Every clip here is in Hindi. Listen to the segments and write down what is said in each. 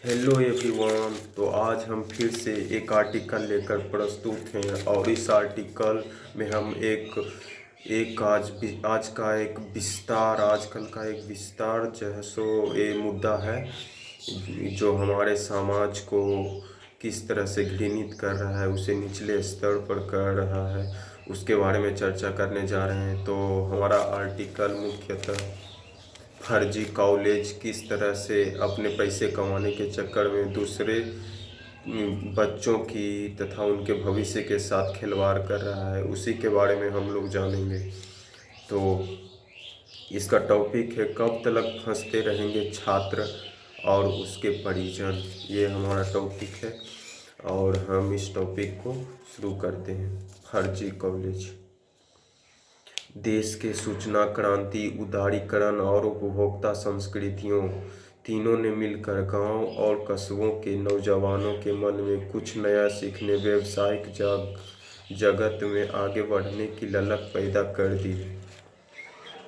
Hello everyone. तो आज हम फिर से एक आर्टिकल लेकर प्रस्तुत हैं और इस आर्टिकल में हम एक आज का एक विस्तार आजकल का एक विस्तार जो है सो ये मुद्दा है जो हमारे समाज को किस तरह से घृणित कर रहा है, उसे निचले स्तर पर कर रहा है, उसके बारे में चर्चा करने जा रहे हैं। तो हमारा आर्टिकल मुख्यतः फर्जी कॉलेज किस तरह से अपने पैसे कमाने के चक्कर में दूसरे बच्चों की तथा उनके भविष्य के साथ खिलवाड़ कर रहा है, उसी के बारे में हम लोग जानेंगे। तो इसका टॉपिक है कब तक फंसते रहेंगे छात्र और उसके परिजन। ये हमारा टॉपिक है और हम इस टॉपिक को शुरू करते हैं। फर्जी कॉलेज। देश के सूचना क्रांति, उदारीकरण और उपभोक्ता संस्कृतियों तीनों ने मिलकर गांव और कस्बों के नौजवानों के मन में कुछ नया सीखने, व्यावसायिक जगत में आगे बढ़ने की ललक पैदा कर दी।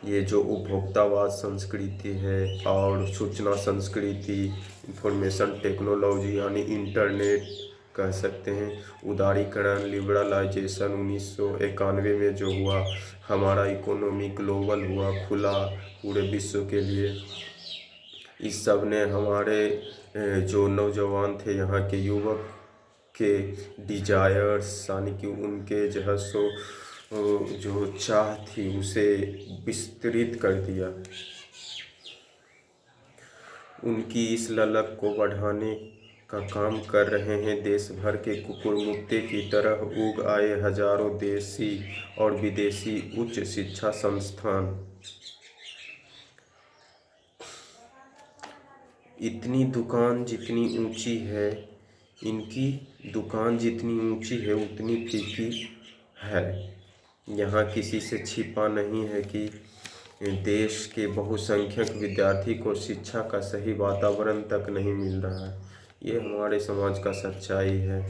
ये जो उपभोक्तावाद संस्कृति है और सूचना संस्कृति, इंफॉर्मेशन टेक्नोलॉजी यानी इंटरनेट कह सकते हैं, उदारीकरण लिबरलाइजेशन 1991 में जो हुआ, हमारा इकोनॉमी ग्लोबल हुआ, खुला पूरे विश्व के लिए, इस सब ने हमारे जो नौजवान थे, यहाँ के युवक के डिजायर्स यानी कि उनके जो है सो जो चाह थी उसे विस्तृत कर दिया। उनकी इस ललक को बढ़ाने का काम कर रहे हैं देश भर के कुकुर मुक्ते की तरह उग आए हजारों देशी और विदेशी उच्च शिक्षा संस्थान। इनकी दुकान जितनी ऊंची है उतनी फीकी है। यहाँ किसी से छिपा नहीं है कि देश के बहुसंख्यक विद्यार्थी को शिक्षा का सही वातावरण तक नहीं मिल रहा है। ये हमारे समाज का सच्चाई है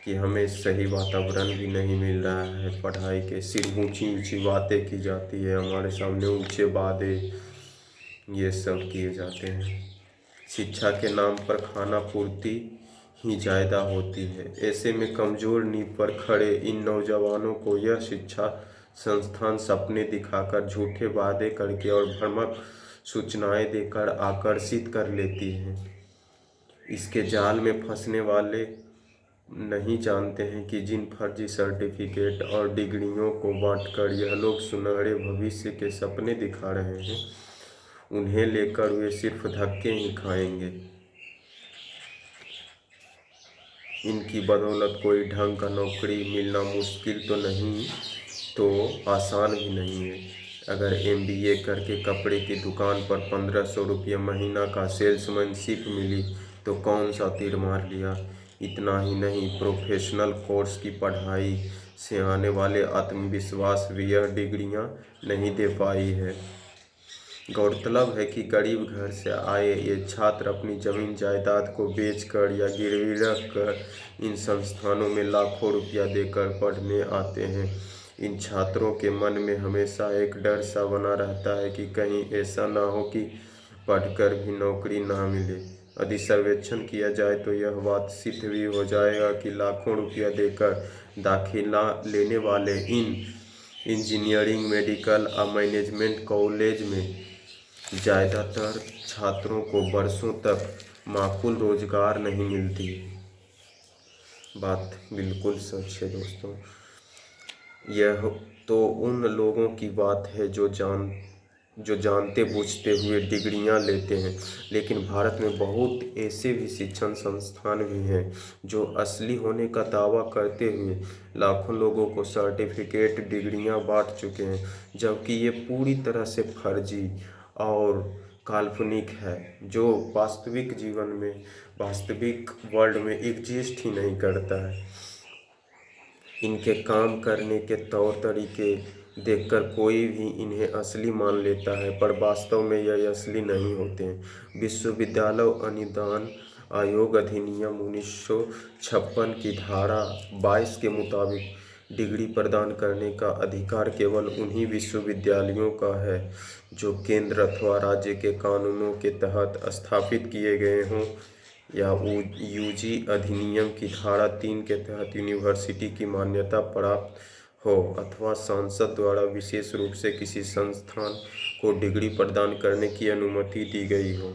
कि हमें सही वातावरण भी नहीं मिल रहा है। पढ़ाई के सिर्फ ऊंची ऊंची बातें की जाती है, हमारे सामने ऊंचे वादे ये सब किए जाते हैं। शिक्षा के नाम पर खाना पूर्ति ही ज़्यादा होती है। ऐसे में कमज़ोर नींव पर खड़े इन नौजवानों को यह शिक्षा संस्थान सपने दिखाकर, झूठे वादे करके और भ्रामक सूचनाएं देकर आकर्षित कर लेती हैं। इसके जाल में फंसने वाले नहीं जानते हैं कि जिन फर्जी सर्टिफिकेट और डिग्रियों को बांटकर यह लोग सुनहरे भविष्य के सपने दिखा रहे हैं, उन्हें लेकर वे सिर्फ धक्के ही खाएंगे। इनकी बदौलत कोई ढंग का नौकरी मिलना मुश्किल तो नहीं, तो आसान भी नहीं है। अगर MBA करके कपड़े की दुकान पर 1500 रुपये महीना का सेल्समैनशिप मिली तो कौन सा तीर मार लिया। इतना ही नहीं, प्रोफेशनल कोर्स की पढ़ाई से आने वाले आत्मविश्वास भी यह डिग्रियां नहीं दे पाई है। गौरतलब है कि गरीब घर से आए ये छात्र अपनी जमीन जायदाद को बेचकर या गिरवी रख कर इन संस्थानों में लाखों रुपया देकर पढ़ने आते हैं। इन छात्रों के मन में हमेशा एक डर सा बना रहता है कि कहीं ऐसा ना हो कि पढ़कर भी नौकरी ना मिले। यदि सर्वेक्षण किया जाए तो यह बात सिद्ध भी हो जाएगा कि लाखों रुपया देकर दाखिला लेने वाले इन इंजीनियरिंग, मेडिकल और मैनेजमेंट कॉलेज में ज़्यादातर छात्रों को वर्षों तक माकूल रोजगार नहीं मिलती। बात बिल्कुल सच है दोस्तों। यह तो उन लोगों की बात है जो जानते बूझते हुए डिग्रियां लेते हैं, लेकिन भारत में बहुत ऐसे भी शिक्षण संस्थान भी हैं जो असली होने का दावा करते हुए लाखों लोगों को सर्टिफिकेट डिग्रियां बांट चुके हैं, जबकि ये पूरी तरह से फर्जी और काल्पनिक है, जो वास्तविक जीवन में, वास्तविक वर्ल्ड में एग्जिस्ट ही नहीं करता है। इनके काम करने के तौर तरीके देखकर कोई भी इन्हें असली मान लेता है, पर वास्तव में यह असली नहीं होते हैं। विश्वविद्यालय अनुदान आयोग अधिनियम 1956 की धारा 22 के मुताबिक डिग्री प्रदान करने का अधिकार केवल उन्हीं विश्वविद्यालयों का है जो केंद्र अथवा राज्य के कानूनों के तहत स्थापित किए गए हों या यूजी अधिनियम की धारा 3 के तहत यूनिवर्सिटी की मान्यता प्राप्त हो अथवा सांसद द्वारा विशेष रूप से किसी संस्थान को डिग्री प्रदान करने की अनुमति दी गई हो।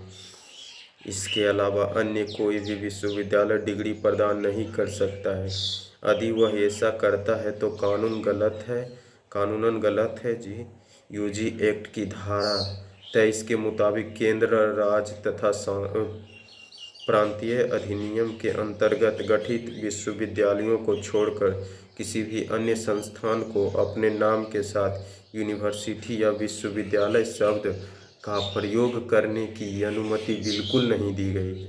इसके अलावा अन्य कोई भी विश्वविद्यालय डिग्री प्रदान नहीं कर सकता है। यदि वह ऐसा करता है तो कानूनन गलत है जी। यूजी एक्ट की धारा 23 के मुताबिक केंद्र, राज्य तथा प्रांतीय अधिनियम के अंतर्गत गठित विश्वविद्यालयों को छोड़कर किसी भी अन्य संस्थान को अपने नाम के साथ यूनिवर्सिटी या विश्वविद्यालय शब्द का प्रयोग करने की अनुमति बिल्कुल नहीं दी गई है।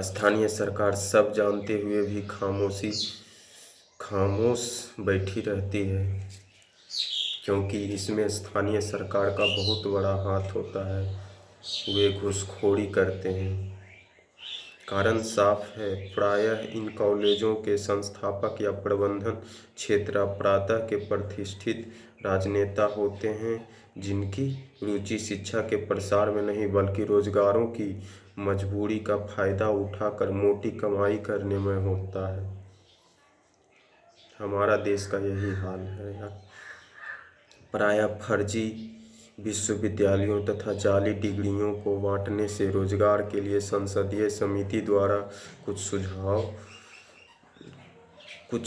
स्थानीय सरकार सब जानते हुए भी खामोश बैठी रहती है, क्योंकि इसमें स्थानीय सरकार का बहुत बड़ा हाथ होता है। वे घूसखोरी करते हैं। कारण साफ है, प्रायः इन कॉलेजों के संस्थापक या प्रबंधन क्षेत्र प्रांत के प्रतिष्ठित राजनेता होते हैं, जिनकी रुचि शिक्षा के प्रसार में नहीं बल्कि रोजगारों की मजबूरी का फायदा उठाकर मोटी कमाई करने में होता है। हमारा देश का यही हाल है यार। प्रायः फर्जी विश्वविद्यालयों तथा जाली डिग्रियों को बांटने से रोजगार के लिए संसदीय समिति द्वारा कुछ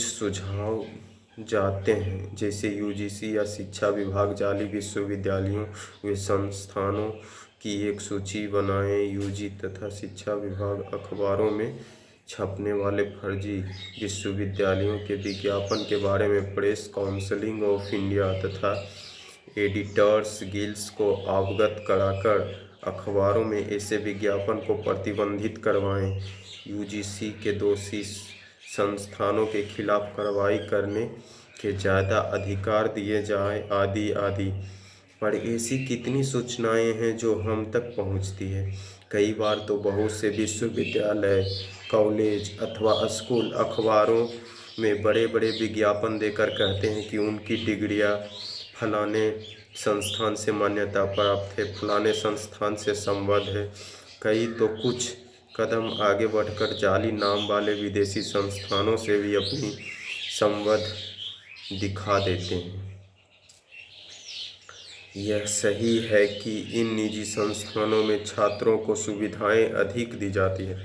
सुझाव जाते हैं, जैसे यूजीसी या शिक्षा विभाग जाली विश्वविद्यालयों व संस्थानों की एक सूची बनाएं। यूजी तथा शिक्षा विभाग अखबारों में छपने वाले फर्जी विश्वविद्यालयों के विज्ञापन के बारे में प्रेस काउंसिल ऑफ इंडिया तथा एडिटर्स गिल्ड को अवगत कराकर अखबारों में ऐसे विज्ञापन को प्रतिबंधित करवाएं। यूजीसी के दोषी संस्थानों के खिलाफ कार्रवाई करने के ज़्यादा अधिकार दिए जाए, आदि आदि। पर ऐसी कितनी सूचनाएं हैं जो हम तक पहुंचती है। कई बार तो बहुत से विश्वविद्यालय, कॉलेज अथवा स्कूल अखबारों में बड़े बड़े विज्ञापन देकर कहते हैं कि उनकी डिग्रियां फलाने संस्थान से मान्यता प्राप्त है, फलाने संस्थान से संबद्ध है। कई तो कुछ कदम आगे बढ़कर जाली नाम वाले विदेशी संस्थानों से भी अपनी संबद्ध दिखा देते हैं। यह सही है कि इन निजी संस्थानों में छात्रों को सुविधाएं अधिक दी जाती है,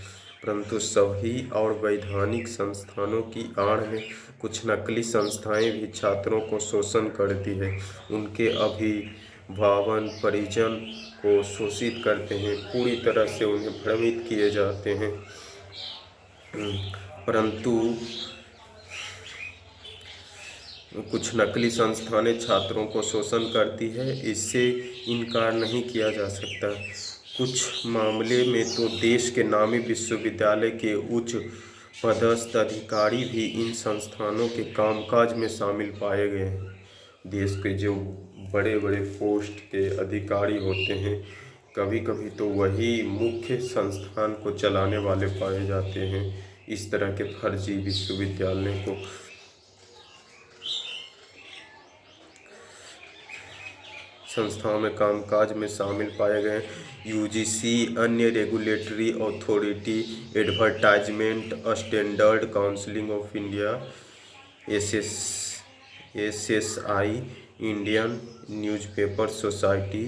परंतु सभी और वैधानिक संस्थानों की आड़ में कुछ नकली संस्थाएं भी छात्रों को शोषण करती है। उनके अभिभावक परिजन को शोषित करते हैं, पूरी तरह से उन्हें भ्रमित किए जाते हैं। परंतु कुछ नकली संस्थानें छात्रों को शोषण करती है, इससे इनकार नहीं किया जा सकता। कुछ मामले में तो देश के नामी विश्वविद्यालय के उच्च पदस्थ अधिकारी भी इन संस्थानों के कामकाज में शामिल पाए गए हैं। देश के जो बड़े बड़े पोस्ट के अधिकारी होते हैं, कभी कभी तो वही मुख्य संस्थान को चलाने वाले पाए जाते हैं। इस तरह के फर्जी विश्वविद्यालय को संस्थाओं में कामकाज में शामिल पाए गए। यूजीसी, अन्य regulatory authority, advertisement standard council of India, S S I, Indian newspaper society,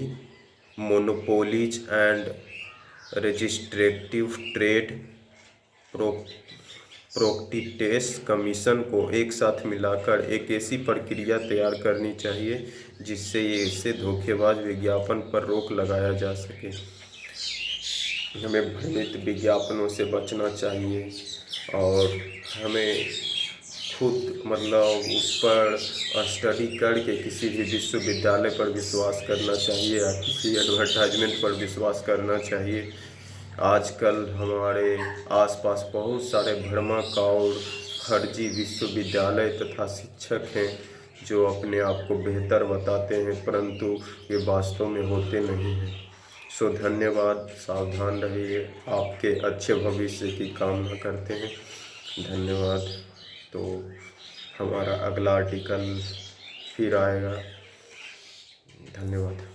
monopolies and restrictive trade practices commission को एक साथ मिलाकर एक ऐसी प्रक्रिया तैयार करनी चाहिए जिससे ऐसे धोखेबाज विज्ञापन पर रोक लगाया जा सके। हमें भ्रमित विज्ञापनों से बचना चाहिए और हमें खुद उस पर स्टडी करके किसी भी विश्वविद्यालय पर विश्वास करना चाहिए या किसी एडवर्टाइजमेंट पर विश्वास करना चाहिए। आजकल हमारे आसपास बहुत सारे भ्रमाकाउर फर्जी विश्वविद्यालय तथा शिक्षक हैं जो अपने आप को बेहतर बताते हैं, परंतु ये वास्तव में होते नहीं हैं। सो धन्यवाद, सावधान रहिए, आपके अच्छे भविष्य की कामना करते हैं। धन्यवाद। तो हमारा अगला आर्टिकल फिर आएगा। धन्यवाद।